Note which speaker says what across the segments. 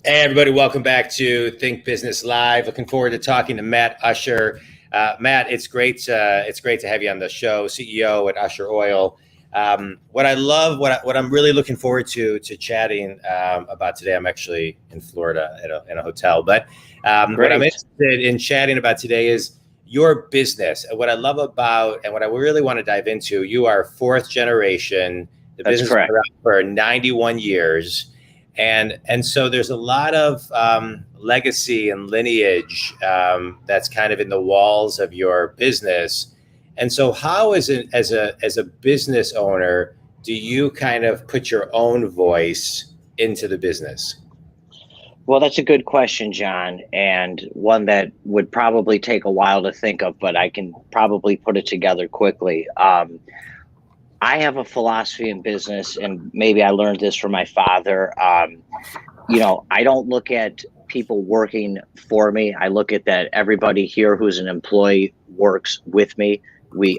Speaker 1: Hey everybody, welcome back to Think Business Live. Looking forward to talking to Matt Usher. Matt, it's great to have you on the show. CEO at Usher Oil. What I love, what I'm really looking forward to chatting about today. I'm actually in Florida in a hotel, but what I'm interested in chatting about today is your business. What I love about and what I really want to dive into. You are fourth generation. The
Speaker 2: That's
Speaker 1: business has
Speaker 2: correct.
Speaker 1: been around for 91 years. And so there's a lot of legacy and lineage that's kind of in the walls of your business. And so how as a business owner, do you kind of put your own voice into the business?
Speaker 2: Well, that's a good question, John, and one that would probably take a while to think of, but I can probably put it together quickly. I have a philosophy in business, and maybe I learned this from my father. I don't look at people working for me. I look at that everybody here who's an employee works with me.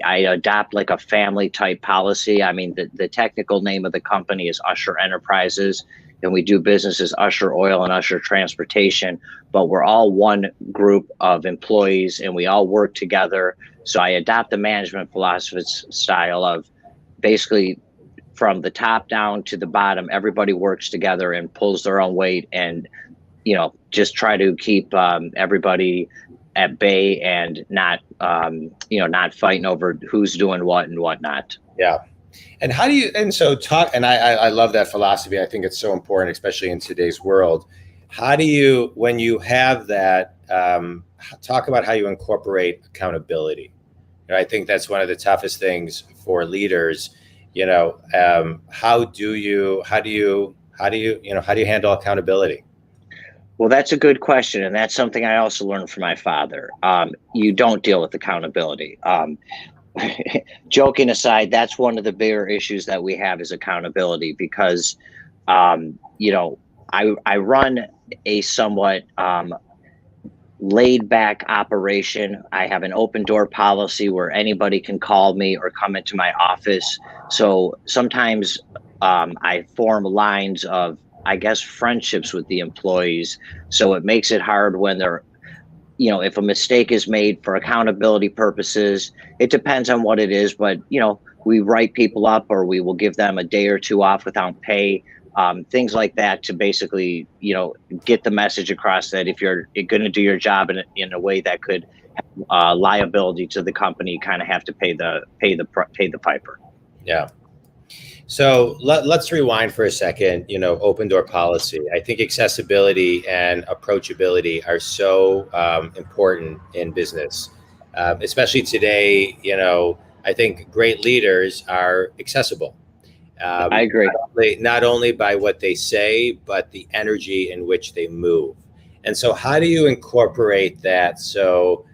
Speaker 2: I adopt like a family type policy. I mean, the technical name of the company is Usher Enterprises, and we do business as Usher Oil and Usher Transportation, but we're all one group of employees and we all work together. So I adopt the management philosophy style of basically from the top down to the bottom, everybody works together and pulls their own weight, and just try to keep everybody at bay and not fighting over who's doing what and whatnot.
Speaker 1: Yeah. And how do you, and so talk, and I love that philosophy. I think it's so important, especially in today's world. How do you, when you have that, talk about how you incorporate accountability? I think that's one of the toughest things for leaders. How do you handle accountability?
Speaker 2: Well, that's a good question, and that's something I also learned from my father. You don't deal with accountability. Joking aside, that's one of the bigger issues that we have is accountability, because I run a somewhat laid back operation. I have an open door policy where anybody can call me or come into my office. So sometimes I form lines of, I guess, friendships with the employees. So it makes it hard when they're, if a mistake is made for accountability purposes. It depends on what it is, but we write people up, or we will give them a day or two off without pay. Things like that to basically, get the message across that if you're going to do your job in a way that could have liability to the company, you kind of have to pay the piper.
Speaker 1: Yeah. So let's rewind for a second. Open door policy. I think accessibility and approachability are so important in business, especially today. I think great leaders are accessible.
Speaker 2: I agree.
Speaker 1: Not only by what they say, but the energy in which they move. And so how do you incorporate that so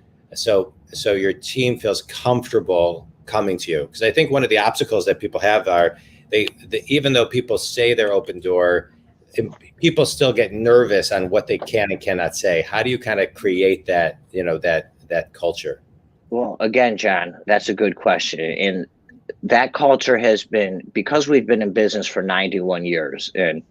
Speaker 1: your team feels comfortable coming to you? Because I think one of the obstacles that people have are even though people say they're open door, people still get nervous on what they can and cannot say. How do you kind of create that, that culture?
Speaker 2: Well, again, John, that's a good question. And that culture has been, because we've been in business for 91 years, and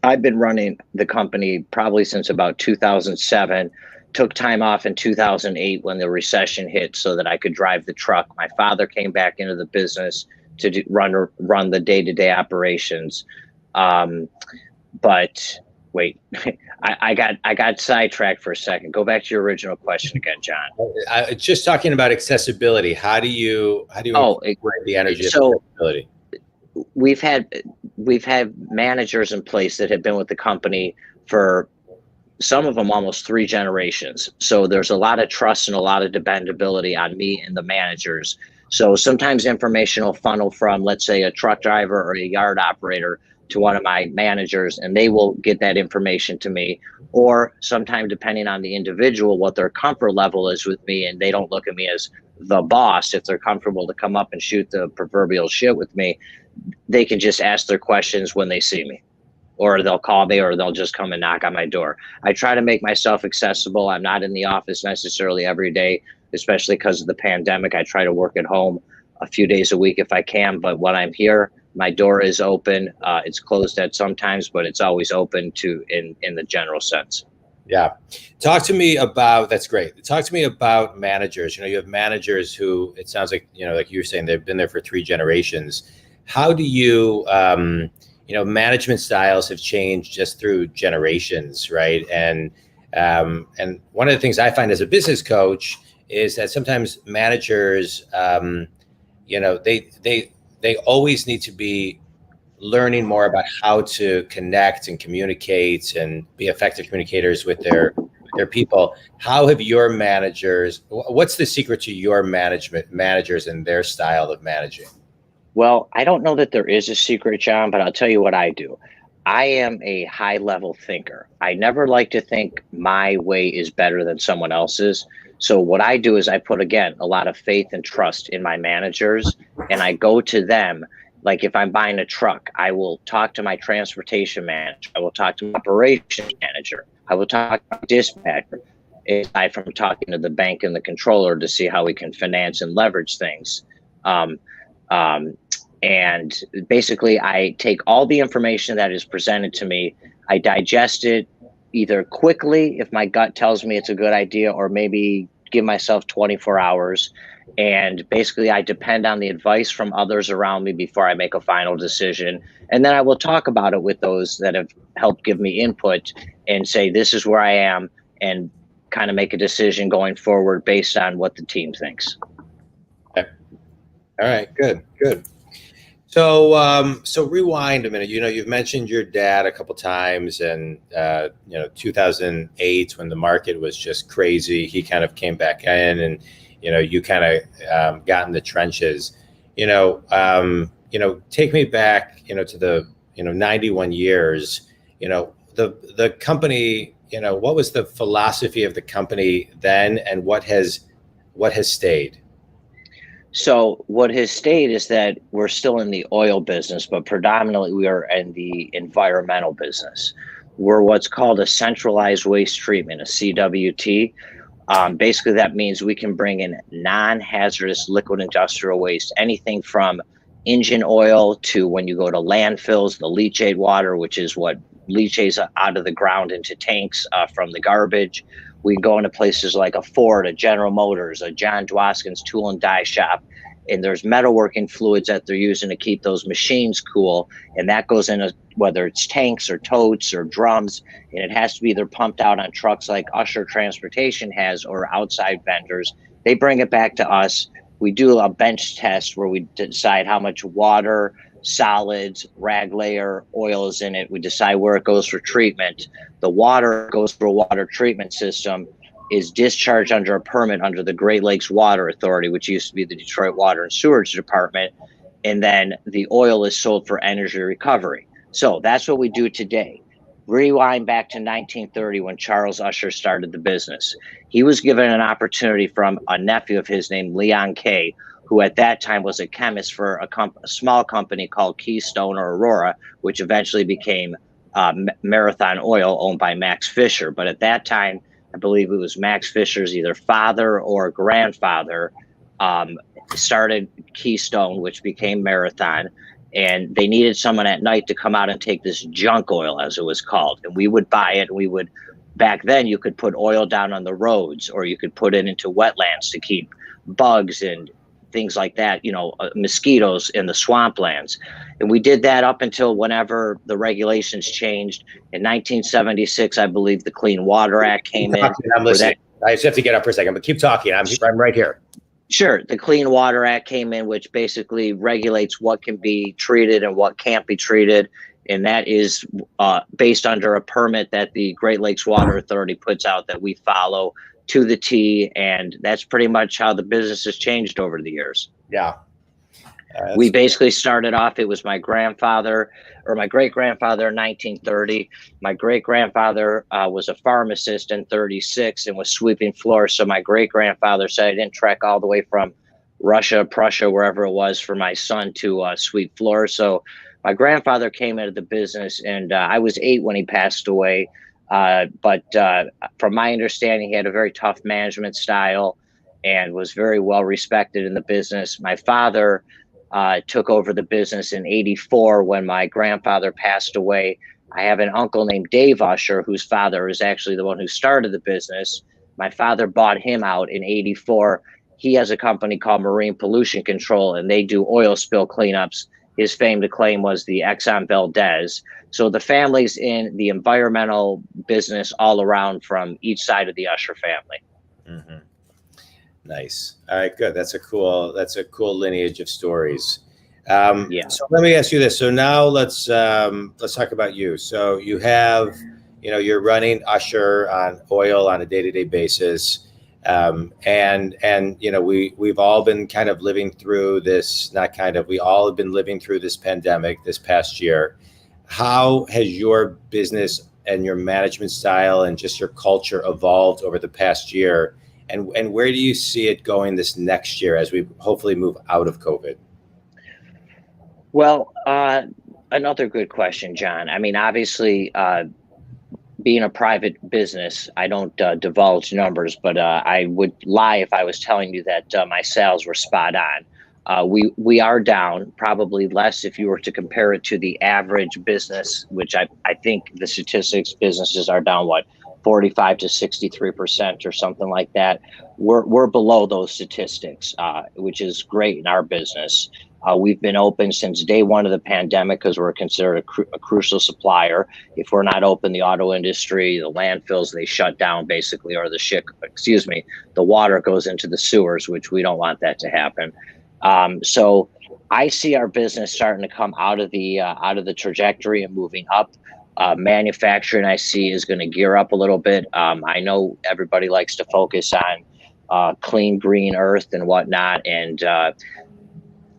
Speaker 2: I've been running the company probably since about 2007, took time off in 2008 when the recession hit so that I could drive the truck. My father came back into the business to run the day-to-day operations. But wait, I got sidetracked for a second. Go back to your original question again, John.
Speaker 1: Just talking about accessibility. How do you incorporate the energy of accessibility?
Speaker 2: We've had managers in place that have been with the company for, some of them, almost 3 generations. So there's a lot of trust and a lot of dependability on me and the managers. So sometimes information will funnel from, let's say, a truck driver or a yard operator to one of my managers, and they will get that information to me. Or sometimes, depending on the individual, what their comfort level is with me, and they don't look at me as the boss. If they're comfortable to come up and shoot the proverbial shit with me, they can just ask their questions when they see me, or they'll call me, or they'll just come and knock on my door. I try to make myself accessible. I'm not in the office necessarily every day, especially because of the pandemic. I try to work at home a few days a week if I can, but when I'm here, my door is open. It's closed at sometimes, but it's always open to in the general sense.
Speaker 1: Yeah. Talk to me about, that's great. Talk to me about managers. You have managers who, it sounds like, like you were saying, they've been there for 3 generations. How do you, management styles have changed just through generations, right? And one of the things I find as a business coach is that sometimes managers, they always need to be learning more about how to connect and communicate and be effective communicators with their people. How have your managers, what's the secret to your managers and their style of managing?
Speaker 2: Well, I don't know that there is a secret, John, but I'll tell you what I do. I am a high level thinker. I never like to think my way is better than someone else's. So what I do is I put, again, a lot of faith and trust in my managers, and I go to them. Like if I'm buying a truck, I will talk to my transportation manager. I will talk to my operations manager. I will talk to my dispatcher, aside from talking to the bank and the controller to see how we can finance and leverage things. Um, um, and basically, I take all the information that is presented to me, I digest it either quickly if my gut tells me it's a good idea, or maybe give myself 24 hours. And basically, I depend on the advice from others around me before I make a final decision. And then I will talk about it with those that have helped give me input and say, this is where I am, and kind of make a decision going forward based on what the team thinks.
Speaker 1: Okay. All right, good. So rewind a minute. You've mentioned your dad a couple times, and 2008 when the market was just crazy, he kind of came back in, and you kind of got in the trenches. Take me back, to the 91 years. The company. What was the philosophy of the company then, and what has stayed?
Speaker 2: So what has stayed is that we're still in the oil business, but predominantly we are in the environmental business. We're what's called a centralized waste treatment, a CWT. Basically, that means we can bring in non-hazardous liquid industrial waste, anything from engine oil to when you go to landfills, the leachate water, which is what leachates out of the ground into tanks from the garbage. We can go into places like a Ford, a General Motors, a John Dwoskin's tool and die shop, and there's metalworking fluids that they're using to keep those machines cool, and that goes in whether it's tanks or totes or drums, and it has to be either pumped out on trucks like Usher Transportation has, or outside vendors. They bring it back to us. We do a bench test where we decide how much water, solids, rag layer, oil is in it. We decide where it goes for treatment. The water goes through a water treatment system, is discharged under a permit under the Great Lakes Water Authority, which used to be the Detroit Water and Sewerage Department. And then the oil is sold for energy recovery. So that's what we do today. Rewind back to 1930 when Charles Usher started the business. He was given an opportunity from a nephew of his named Leon Kay, who at that time was a chemist for a small company called Keystone or Aurora, which eventually became Marathon Oil, owned by Max Fisher. But at that time, I believe it was Max Fisher's either father or grandfather started Keystone, which became Marathon. And they needed someone at night to come out and take this junk oil, as it was called. And we would buy it. And back then, you could put oil down on the roads, or you could put it into wetlands to keep bugs and things like that, mosquitoes in the swamplands. And we did that up until whenever the regulations changed. In 1976, I believe the Clean Water Act came in.
Speaker 1: I'm listening. I just have to get up for a second, but keep talking. I'm right here.
Speaker 2: Sure. The Clean Water Act came in, which basically regulates what can be treated and what can't be treated. And that is based under a permit that the Great Lakes Water Authority puts out that we follow to the T. And that's pretty much how the business has changed over the years.
Speaker 1: Yeah.
Speaker 2: We basically started off, it was my grandfather or my great-grandfather in 1930. My great-grandfather was a pharmacist in 36 and was sweeping floors. So my great-grandfather said I didn't trek all the way from Russia, Prussia, wherever it was for my son to sweep floors. So my grandfather came into the business, and I was 8 when he passed away. But from my understanding, he had a very tough management style and was very well respected in the business. My father took over the business in '84 when my grandfather passed away. I have an uncle named Dave Usher, whose father is actually the one who started the business. My father bought him out in '84. He has a company called Marine Pollution Control, and they do oil spill cleanups. His fame to claim was the Exxon Valdez. So the families in the environmental business all around from each side of the Usher family.
Speaker 1: Mm-hmm. Nice. All right, good. That's a cool lineage of stories.
Speaker 2: Yeah.
Speaker 1: So let me ask you this. So now let's talk about you. So you have, you're running Usher on oil on a day-to-day basis. And we've all been kind of living through this, not kind of, we all have been living through this pandemic this past year. How has your business and your management style and just your culture evolved over the past year? And where do you see it going this next year as we hopefully move out of COVID?
Speaker 2: Well, another good question, John. I mean, obviously, being a private business, I don't divulge numbers, but I would lie if I was telling you that my sales were spot on. We are down, probably less if you were to compare it to the average business, which I think the statistics businesses are down, what, 45 to 63% or something like that. We're below those statistics, which is great in our business. We've been open since day one of the pandemic because we're considered a crucial supplier. If we're not open, the auto industry, the landfills, they shut down basically, or the water goes into the sewers, which we don't want that to happen. So I see our business starting to come out of the trajectory and moving up. Manufacturing, I see, is going to gear up a little bit. I know everybody likes to focus on clean green earth and whatnot, and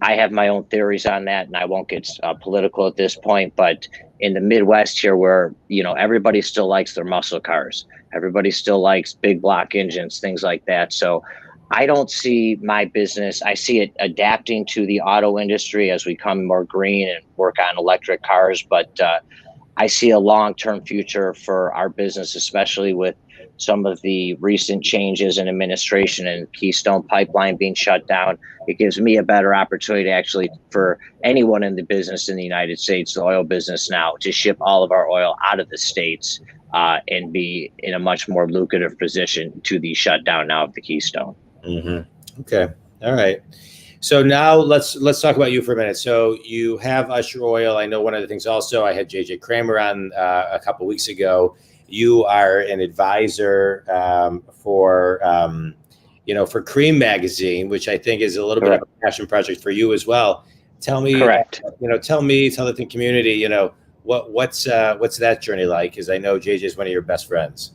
Speaker 2: I have my own theories on that, and I won't get political at this point. But in the Midwest here, where everybody still likes their muscle cars, everybody still likes big block engines, things like that. So I don't see my business. I see it adapting to the auto industry as we become more green and work on electric cars. But I see a long-term future for our business, especially with some of the recent changes in administration and Keystone Pipeline being shut down. It gives me a better opportunity to actually, for anyone in the business in the United States, the oil business now, to ship all of our oil out of the States and be in a much more lucrative position to the shutdown now of the Keystone.
Speaker 1: Mm-hmm. Okay. All right. So now let's talk about you for a minute. So you have Usher Oil. I know one of the things also, I had JJ Kramer on a couple of weeks ago. You are an advisor for Cream Magazine, which I think is a little bit of a passion project for you as well. Tell me,
Speaker 2: Correct.
Speaker 1: Tell the community, what's that journey like? Because I know JJ is one of your best friends.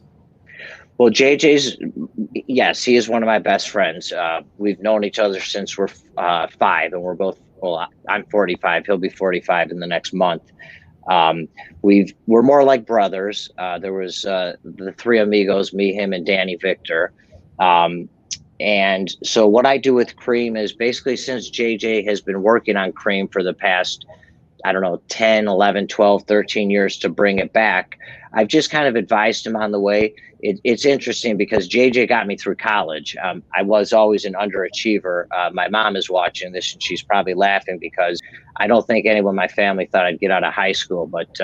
Speaker 2: Well, yes, he is one of my best friends. We've known each other since we're 5, and we're both, well, I'm 45. He'll be 45 in the next month. We're more like brothers. There was the three amigos, me, him, and Danny Victor. And so what I do with Cream is basically, since JJ has been working on Cream for the past, I don't know, 10, 11, 12, 13 years to bring it back, I've just kind of advised him on the way. It's interesting because JJ got me through college. I was always an underachiever. My mom is watching this and she's probably laughing because I don't think anyone in my family thought I'd get out of high school, but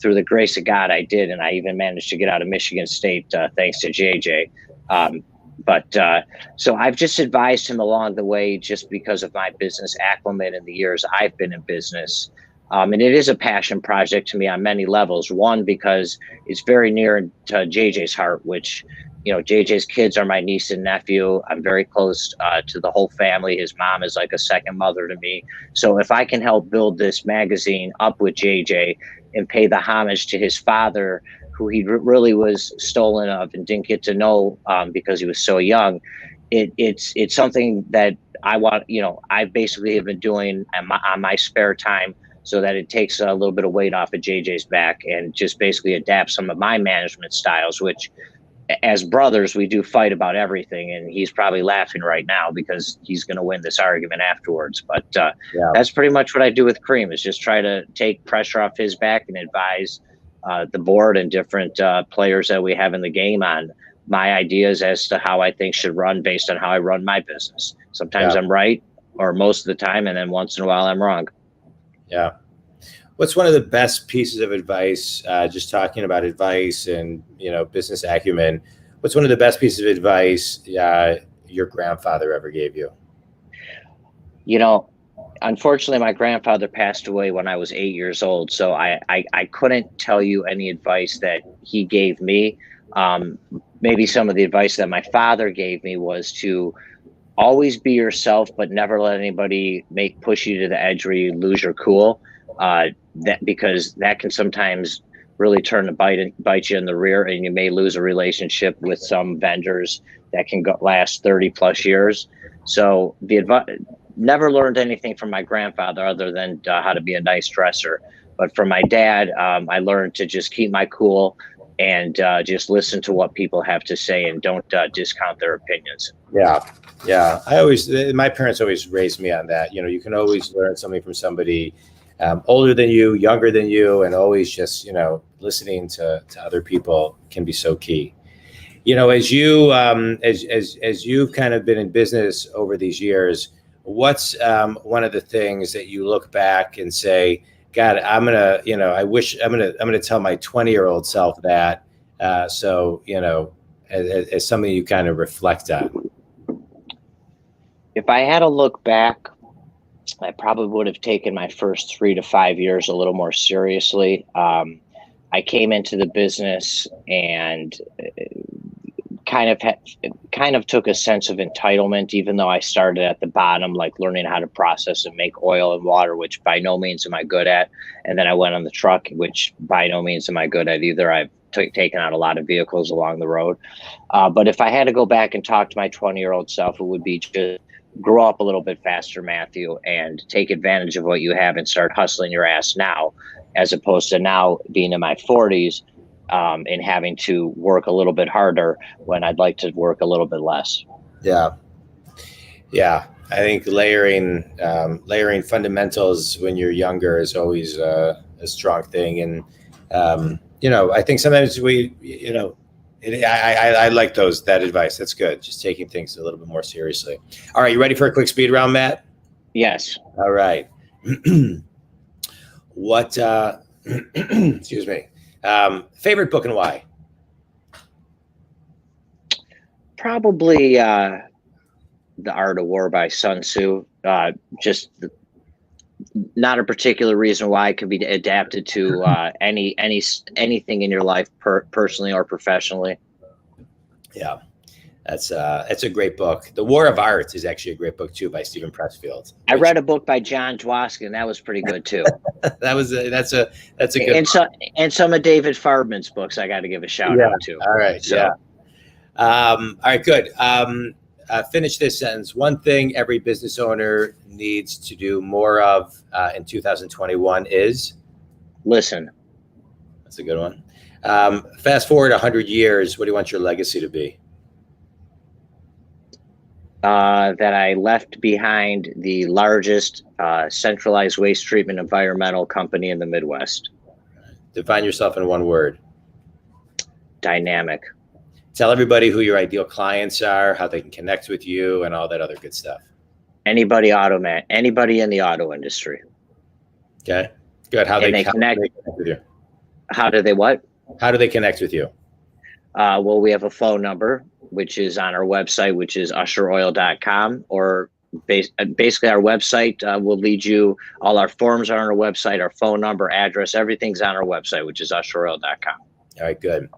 Speaker 2: through the grace of God, I did. And I even managed to get out of Michigan State thanks to JJ. So I've just advised him along the way just because of my business acumen in the years I've been in business. And it is a passion project to me on many levels. One, because it's very near to JJ's heart, which, JJ's kids are my niece and nephew. I'm very close to the whole family. His mom is like a second mother to me. So if I can help build this magazine up with JJ and pay the homage to his father, who he really was stolen of and didn't get to know because he was so young, it's something that I want, I basically have been doing on my spare time, so that it takes a little bit of weight off of JJ's back and just basically adapt some of my management styles, which as brothers, we do fight about everything. And he's probably laughing right now because he's going to win this argument afterwards. But That's pretty much what I do with Cream, is just try to take pressure off his back and advise the board and different players that we have in the game on my ideas as to how I think should run based on how I run my business. Sometimes I'm right. or most of the time. And then once in a while I'm wrong.
Speaker 1: Yeah. What's one of the best pieces of advice, just talking about advice and, business acumen, what's one of the best pieces of advice your grandfather ever gave you?
Speaker 2: Unfortunately, my grandfather passed away when I was 8 years old. So I couldn't tell you any advice that he gave me. Maybe some of the advice that my father gave me was to always be yourself, but never let anybody push you to the edge where you lose your cool. Because that can sometimes really turn to bite you in the rear, and you may lose a relationship with some vendors that can last 30 plus years. So never learned anything from my grandfather other than how to be a nice dresser. But from my dad, I learned to just keep my cool and just listen to what people have to say and don't discount their opinions.
Speaker 1: Yeah. Yeah. My parents always raised me on that. You can always learn something from somebody older than you, younger than you, and always just, listening to other people can be so key. As you've kind of been in business over these years, what's one of the things that you look back and say, God, I'm going to tell my 20-year-old self that, as something you kind of reflect on?
Speaker 2: If I had to look back, I probably would have taken my first 3 to 5 years a little more seriously. I came into the business and kind of took a sense of entitlement, even though I started at the bottom, like learning how to process and make oil and water, which by no means am I good at. And then I went on the truck, which by no means am I good at either. I've taken out a lot of vehicles along the road. But if I had to go back and talk to my 20-year-old self, it would be just grow up a little bit faster, Matthew, and take advantage of what you have and start hustling your ass now, as opposed to now being in my 40s and having to work a little bit harder when I'd like to work a little bit less.
Speaker 1: Yeah. Yeah. I think layering fundamentals when you're younger is always a strong thing. And, I think sometimes I like that advice. That's good. Just taking things a little bit more seriously. All right. You ready for a quick speed round, Matt?
Speaker 2: Yes.
Speaker 1: All right. What, excuse me, favorite book and why?
Speaker 2: Probably The Art of War by Sun Tzu. Not a particular reason why. It could be adapted to anything in your life, personally or professionally.
Speaker 1: Yeah, that's a great book. The War of Art is actually a great book too, by Stephen Pressfield.
Speaker 2: I read a book by John Dwosky, and that was pretty good too.
Speaker 1: That's a good.
Speaker 2: And some of David Farbman's books, I got to give a shout out to.
Speaker 1: All right. So. Yeah. All right. Good. Finish this sentence. One thing every business owner needs to do more of in 2021 is listen. That's a good one. Fast forward 100 years. What do you want your legacy to be?
Speaker 2: That I left behind the largest centralized waste treatment environmental company in the Midwest.
Speaker 1: Define yourself in one word.
Speaker 2: Dynamic.
Speaker 1: Tell everybody who your ideal clients are, how they can connect with you, and all that other good stuff.
Speaker 2: Anybody in the auto industry.
Speaker 1: Okay, good. How they connect with you?
Speaker 2: How do they what?
Speaker 1: How do they connect with you?
Speaker 2: Well, we have a phone number, which is on our website, which is usheroil.com, or basically our website will lead you. All our forms are on our website, our phone number, address, everything's on our website, which is usheroil.com.
Speaker 1: All right, good.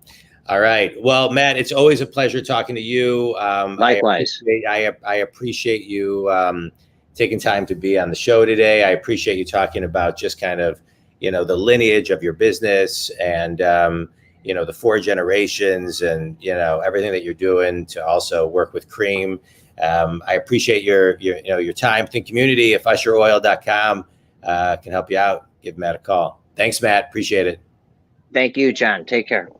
Speaker 1: All right. Well, Matt, it's always a pleasure talking to you.
Speaker 2: Likewise.
Speaker 1: I appreciate you taking time to be on the show today. I appreciate you talking about just kind of, the lineage of your business and, the 4 generations and, everything that you're doing to also work with Cream. I appreciate your time. Think community. If usheroil.com can help you out, give Matt a call. Thanks, Matt. Appreciate it.
Speaker 2: Thank you, John. Take care.